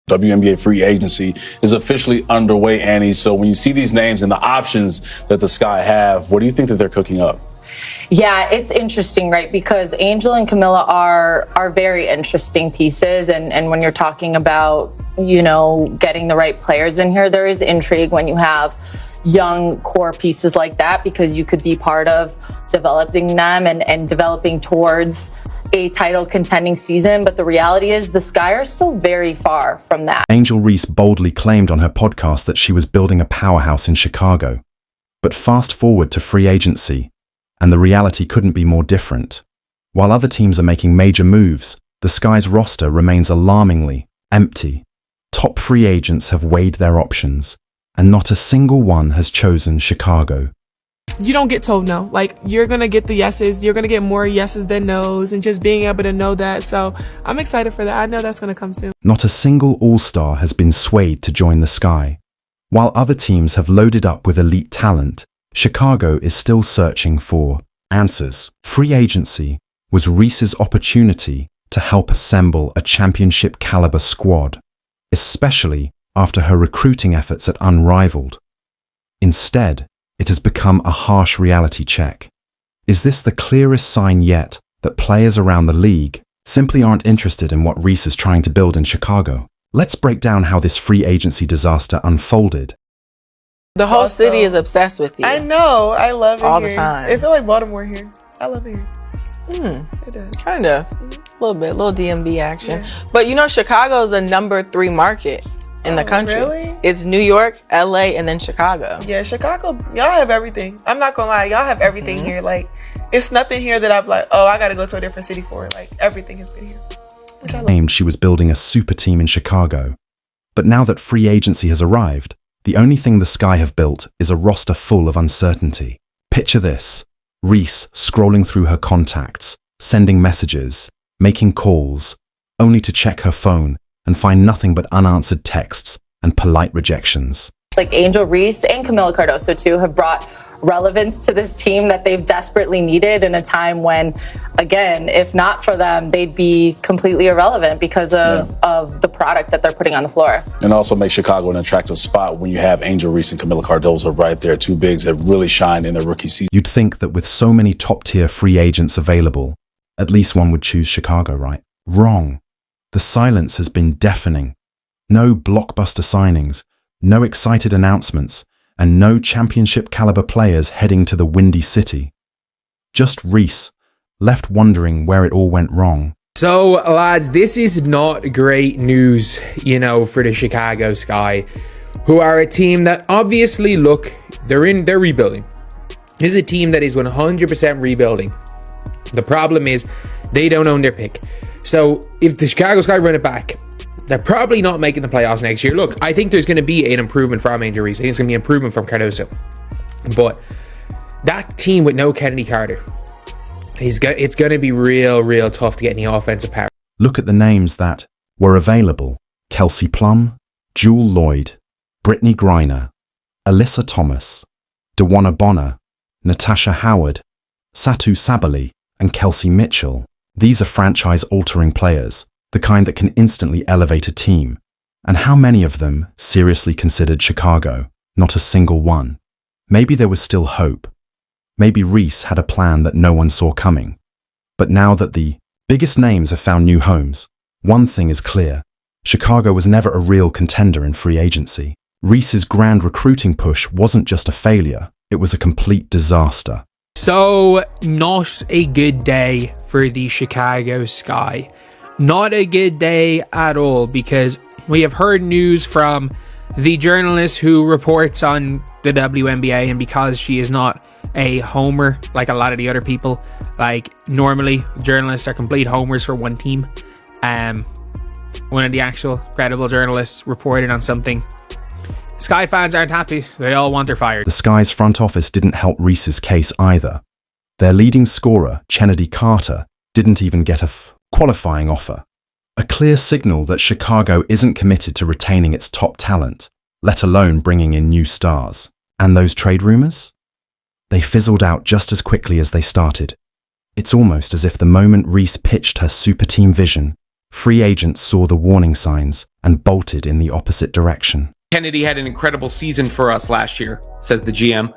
WNBA free agency is officially underway, Annie. So when you see these names and the options that the Sky have, what do you think that they're cooking up? Yeah, it's interesting, right? Because Angel and Camilla are very interesting pieces. And when you're talking about, you know, getting the right players in here, there is intrigue when you have young core pieces like that, because you could be part of developing them and developing towards a title contending season. But the reality is the Sky are still very far from that. Angel Reese boldly claimed on her podcast that she was building a powerhouse in Chicago. But fast forward to free agency, and the reality couldn't be more different. While other teams are making major moves, the Sky's roster remains alarmingly empty. Top free agents have weighed their options, and not a single one has chosen Chicago. You don't get told no. Like, you're going to get the yeses. You're going to get more yeses than nos, and just being able to know that. So I'm excited for that. I know that's going to come soon. Not a single all-star has been swayed to join the Sky. While other teams have loaded up with elite talent, Chicago is still searching for answers. Free agency was Reese's opportunity to help assemble a championship-caliber squad, especially after her recruiting efforts at Unrivaled. Instead, it has become a harsh reality check. Is this the clearest sign yet that players around the league simply aren't interested in what Reese is trying to build in Chicago? Let's break down how this free agency disaster unfolded. The whole city is obsessed with you. I know. I love it all here. the time. It feels like Baltimore here. I love it here. It does. Kind of. A little bit. A little DMV action. Yeah. But you know, Chicago is a number 3 market in the country. Really? It's New York, LA, and then Chicago. Yeah, Chicago, y'all have everything. I'm not gonna lie, y'all have everything here. Like, it's nothing here that I'm like, oh, I gotta go to a different city for it. Like, everything has been here. Which I love. Claimed she was building a super team in Chicago. But now that free agency has arrived, the only thing the Sky have built is a roster full of uncertainty. Picture this: Reese scrolling through her contacts, sending messages, making calls, only to check her phone and find nothing but unanswered texts and polite rejections. Like Angel Reese and Camilla Cardoso too have brought relevance to this team that they've desperately needed in a time when, again, if not for them, they'd be completely irrelevant because of the product that they're putting on the floor. And also make Chicago an attractive spot when you have Angel Reese and Camilla Cardoso right there, two bigs that really shined in their rookie season. You'd think that with so many top-tier free agents available, at least one would choose Chicago, right? Wrong. The silence has been deafening. No blockbuster signings, no excited announcements, and no championship-caliber players heading to the Windy City. Just Reese, left wondering where it all went wrong. So, lads, this is not great news, you know, for the Chicago Sky, who are a team that obviously, look, they're rebuilding. This is a team that is 100% rebuilding. The problem is they don't own their pick. So, if the Chicago Sky run it back, they're probably not making the playoffs next year. Look, I think there's going to be an improvement from Angel Reese. I think it's going to be an improvement from Cardoso. But that team with no Kennedy Carter, it's going to be real tough to get any offensive power. Look at the names that were available: Kelsey Plum, Jewel Lloyd, Brittany Griner, Alyssa Thomas, DeWanna Bonner, Natasha Howard, Satu Sabali, and Kelsey Mitchell. These are franchise-altering players, the kind that can instantly elevate a team. And how many of them seriously considered Chicago? Not a single one. Maybe there was still hope. Maybe Reese had a plan that no one saw coming. But now that the biggest names have found new homes, one thing is clear: Chicago was never a real contender in free agency. Reese's grand recruiting push wasn't just a failure, it was a complete disaster. So, not a good day for the Chicago Sky. Not a good day at all, because we have heard news from the journalist who reports on the WNBA, and because she is not a homer like a lot of the other people, like normally journalists are complete homers for one team. One of the actual credible journalists reported on something. Sky fans aren't happy. They all want her fired. The Sky's front office didn't help Reese's case either. Their leading scorer, Kennedy Carter, didn't even get a qualifying offer. A clear signal that Chicago isn't committed to retaining its top talent, let alone bringing in new stars. And those trade rumors? They fizzled out just as quickly as they started. It's almost as if the moment Reese pitched her super team vision, free agents saw the warning signs and bolted in the opposite direction. Kennedy had an incredible season for us last year, says the GM.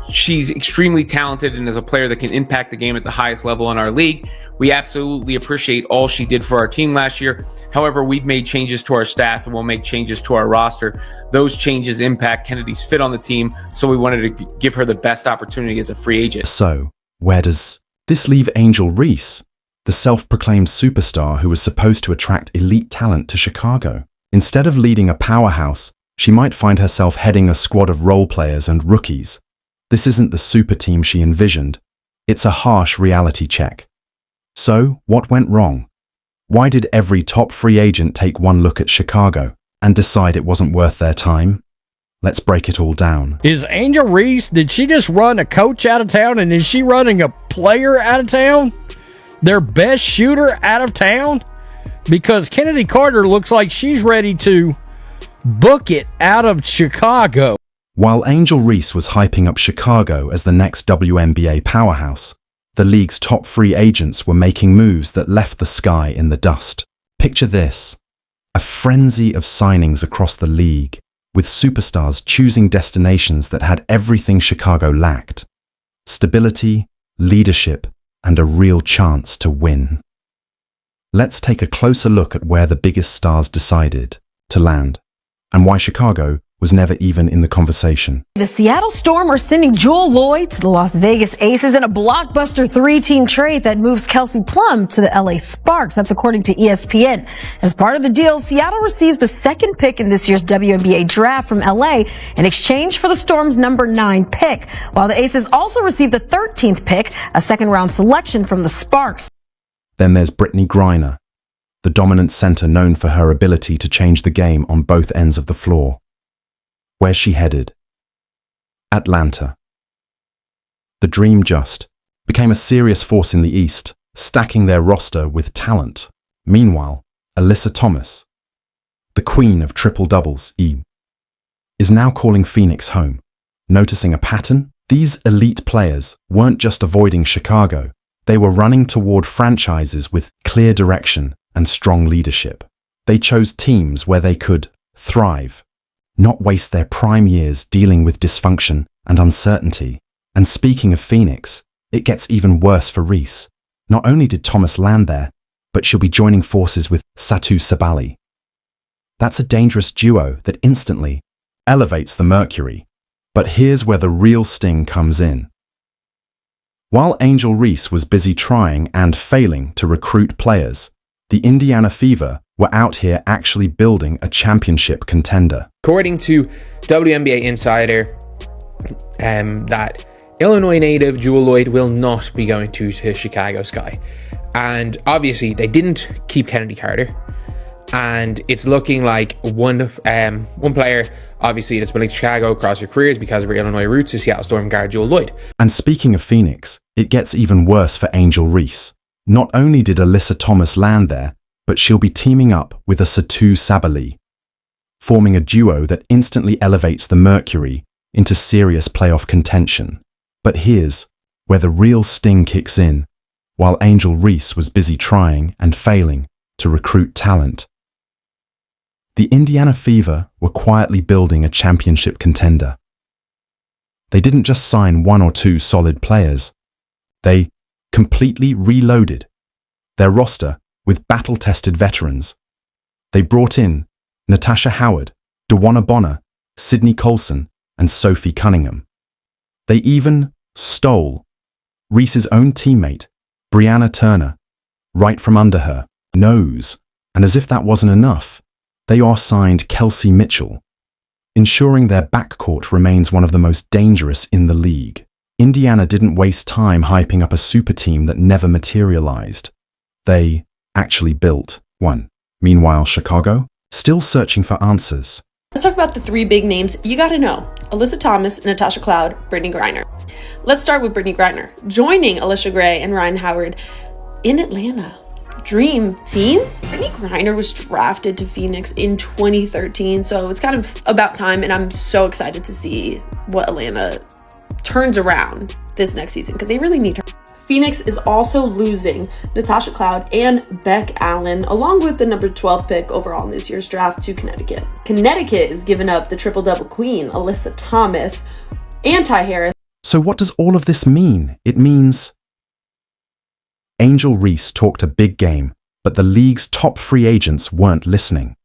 She's extremely talented and is a player that can impact the game at the highest level in our league. We absolutely appreciate all she did for our team last year. However, we've made changes to our staff and we'll make changes to our roster. Those changes impact Kennedy's fit on the team, so we wanted to give her the best opportunity as a free agent. So, where does this leave Angel Reese, the self-proclaimed superstar who was supposed to attract elite talent to Chicago? Instead of leading a powerhouse, she might find herself heading a squad of role players and rookies. This isn't the super team she envisioned. It's a harsh reality check. So, what went wrong? Why did every top free agent take one look at Chicago and decide it wasn't worth their time? Let's break it all down. Is Angel Reese, did she just run a coach out of town, and is she running a player out of town? Their best shooter out of town? Because Kennedy Carter looks like she's ready to book it out of Chicago. While Angel Reese was hyping up Chicago as the next WNBA powerhouse, the league's top free agents were making moves that left the Sky in the dust. Picture this: a frenzy of signings across the league, with superstars choosing destinations that had everything Chicago lacked: stability, leadership, and a real chance to win. Let's take a closer look at where the biggest stars decided to land, and why Chicago was never even in the conversation. The Seattle Storm are sending Jewell Loyd to the Las Vegas Aces in a blockbuster three-team trade that moves Kelsey Plum to the LA Sparks. That's according to ESPN. As part of the deal, Seattle receives the second pick in this year's WNBA draft from LA in exchange for the Storm's number 9 pick, while the Aces also receive the 13th pick, a second-round selection from the Sparks. Then there's Brittany Griner, the dominant center known for her ability to change the game on both ends of the floor. Where's she headed? Atlanta. The Dream just became a serious force in the East, stacking their roster with talent. Meanwhile, Alyssa Thomas, the queen of triple-doubles, is now calling Phoenix home. Noticing a pattern? These elite players weren't just avoiding Chicago, they were running toward franchises with clear direction and strong leadership. They chose teams where they could thrive, not waste their prime years dealing with dysfunction and uncertainty. And speaking of Phoenix, it gets even worse for Reese. Not only did Thomas land there, but she'll be joining forces with Satou Sabally. That's a dangerous duo that instantly elevates the Mercury. But here's where the real sting comes in. While Angel Reese was busy trying and failing to recruit players, the Indiana Fever were out here actually building a championship contender. According to WNBA Insider, that Illinois native Jewell Loyd will not be going to Chicago Sky. And obviously they didn't keep Kennedy Carter. And it's looking like one player, obviously, that's been in Chicago across her careers because of her Illinois roots is Seattle Storm guard Jewell Loyd. And speaking of Phoenix, it gets even worse for Angel Reese. Not only did Alyssa Thomas land there, but she'll be teaming up with a Satou Sabally, forming a duo that instantly elevates the Mercury into serious playoff contention. But here's where the real sting kicks in. While Angel Reese was busy trying and failing to recruit talent, the Indiana Fever were quietly building a championship contender. They didn't just sign 1 or 2 solid players. They completely reloaded their roster with battle-tested veterans. They brought in Natasha Howard, DeWanna Bonner, Sydney Colson, and Sophie Cunningham. They even stole Reese's own teammate, Brianna Turner, right from under her nose. And as if that wasn't enough, they are signed Kelsey Mitchell, ensuring their backcourt remains one of the most dangerous in the league. Indiana didn't waste time hyping up a super team that never materialized. They actually built one. Meanwhile, Chicago, still searching for answers. Let's talk about the 3 big names you gotta know: Alyssa Thomas, Natasha Cloud, Brittany Griner. Let's start with Brittany Griner, joining Alicia Gray and Ryan Howard in Atlanta. Dream team? Brittany Griner was drafted to Phoenix in 2013, so it's kind of about time, and I'm so excited to see what Atlanta turns around this next season because they really need her. Phoenix is also losing Natasha Cloud and Beck Allen, along with the number 12 pick overall in this year's draft, to Connecticut. Connecticut is giving up the triple-double queen, Alyssa Thomas, and Ty Harris. So what does all of this mean? It means Angel Reese talked a big game, but the league's top free agents weren't listening.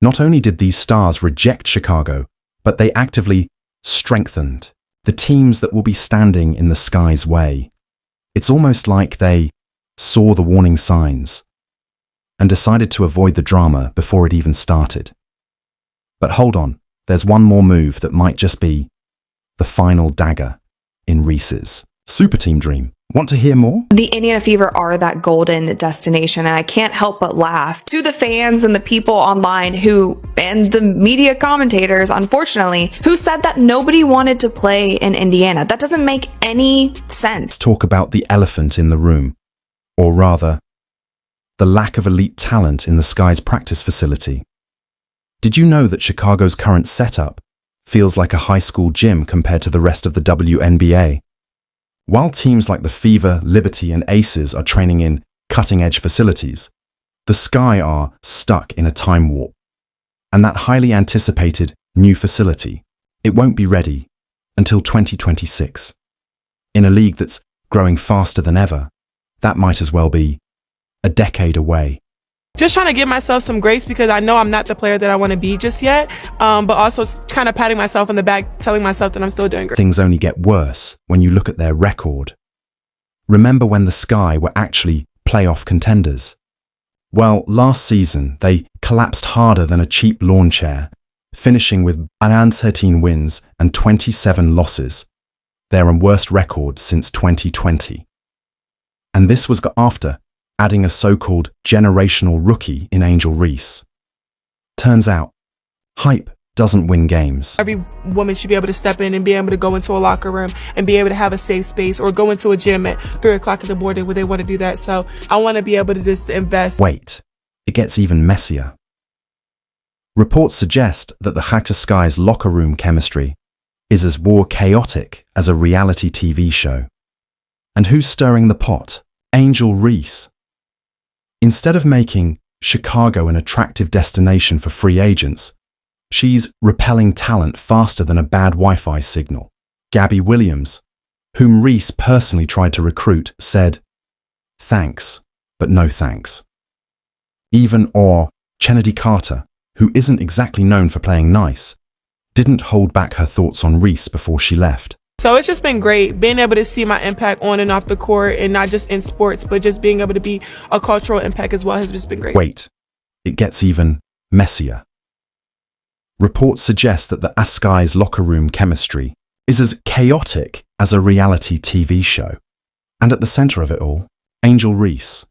Not only did these stars reject Chicago, but they actively strengthened the teams that will be standing in the Sky's way. It's almost like they saw the warning signs and decided to avoid the drama before it even started. But hold on, there's one more move that might just be the final dagger in Reese's super team dream. Want to hear more? The Indiana Fever are that golden destination, and I can't help but laugh to the fans and the people online and the media commentators, unfortunately, who said that nobody wanted to play in Indiana. That doesn't make any sense. Talk about the elephant in the room, or rather, the lack of elite talent in the Sky's practice facility. Did you know that Chicago's current setup feels like a high school gym compared to the rest of the WNBA? While teams like the Fever, Liberty, and Aces are training in cutting-edge facilities, the Sky are stuck in a time warp. And that highly anticipated new facility, it won't be ready until 2026. In a league that's growing faster than ever, that might as well be a decade away. Just trying to give myself some grace because I know I'm not the player that I want to be just yet, but also kind of patting myself on the back, telling myself that I'm still doing great. Things only get worse when you look at their record. Remember when the Sky were actually playoff contenders? Well, last season, they collapsed harder than a cheap lawn chair, finishing with 13 wins and 27 losses, their worst record since 2020. And this was after adding a so-called generational rookie in Angel Reese. Turns out, hype doesn't win games. Every woman should be able to step in and be able to go into a locker room and be able to have a safe space, or go into a gym at 3 o'clock in the morning where they want to do that. So I want to be able to just invest. Wait, it gets even messier. Reports suggest that the Chicago Sky's locker room chemistry is as more chaotic as a reality TV show. And who's stirring the pot? Angel Reese. Instead of making Chicago an attractive destination for free agents, she's repelling talent faster than a bad Wi-Fi signal. Gabby Williams, whom Reese personally tried to recruit, said, "Thanks, but no thanks." Even Kennedy Carter, who isn't exactly known for playing nice, didn't hold back her thoughts on Reese before she left. So it's just been great being able to see my impact on and off the court, and not just in sports, but just being able to be a cultural impact as well has just been great. Wait, it gets even messier. Reports suggest that the Sky's locker room chemistry is as chaotic as a reality TV show. And at the center of it all, Angel Reese.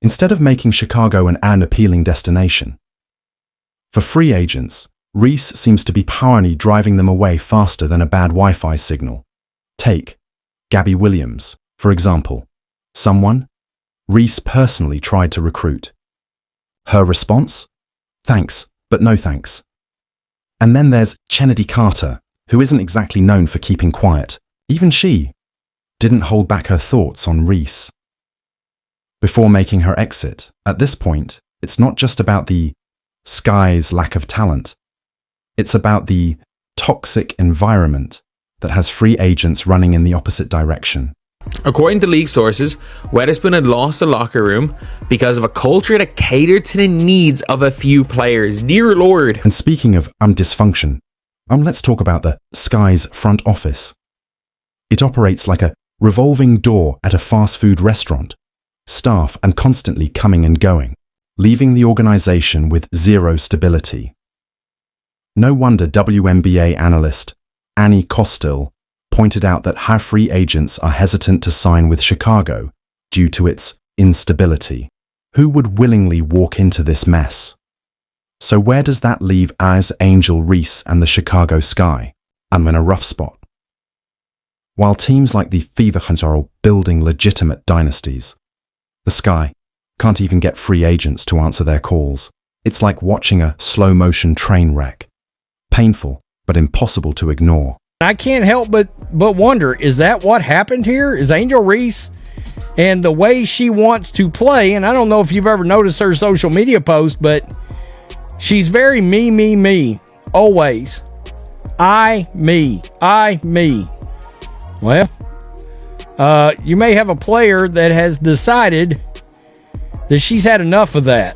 Instead of making Chicago an appealing destination, for free agents, Reese seems to be powerfully driving them away faster than a bad Wi-Fi signal. Take Gabby Williams, for example, someone Reese personally tried to recruit. Her response? Thanks, but no thanks. And then there's Kennedy Carter, who isn't exactly known for keeping quiet. Even she didn't hold back her thoughts on Reese. Before making her exit, at this point, it's not just about the Sky's lack of talent. It's about the toxic environment that has free agents running in the opposite direction. According to league sources, Weatherspoon had lost the locker room because of a culture that catered to the needs of a few players. Dear Lord. And speaking of dysfunction, let's talk about the Sky's front office. It operates like a revolving door at a fast food restaurant, staff and constantly coming and going, leaving the organization with zero stability. No wonder WNBA analyst Annie Costill pointed out that how free agents are hesitant to sign with Chicago due to its instability. Who would willingly walk into this mess? So where does that leave Angel Reese and the Chicago Sky? I'm in a rough spot. While teams like the Fever are building legitimate dynasties, the Sky can't even get free agents to answer their calls. It's like watching a slow-motion train wreck. Painful, but impossible to ignore. I can't help but wonder, is that what happened here? Is Angel Reese and the way she wants to play, and I don't know if you've ever noticed her social media post, but she's very me, always. Me. Well, you may have a player that has decided that she's had enough of that.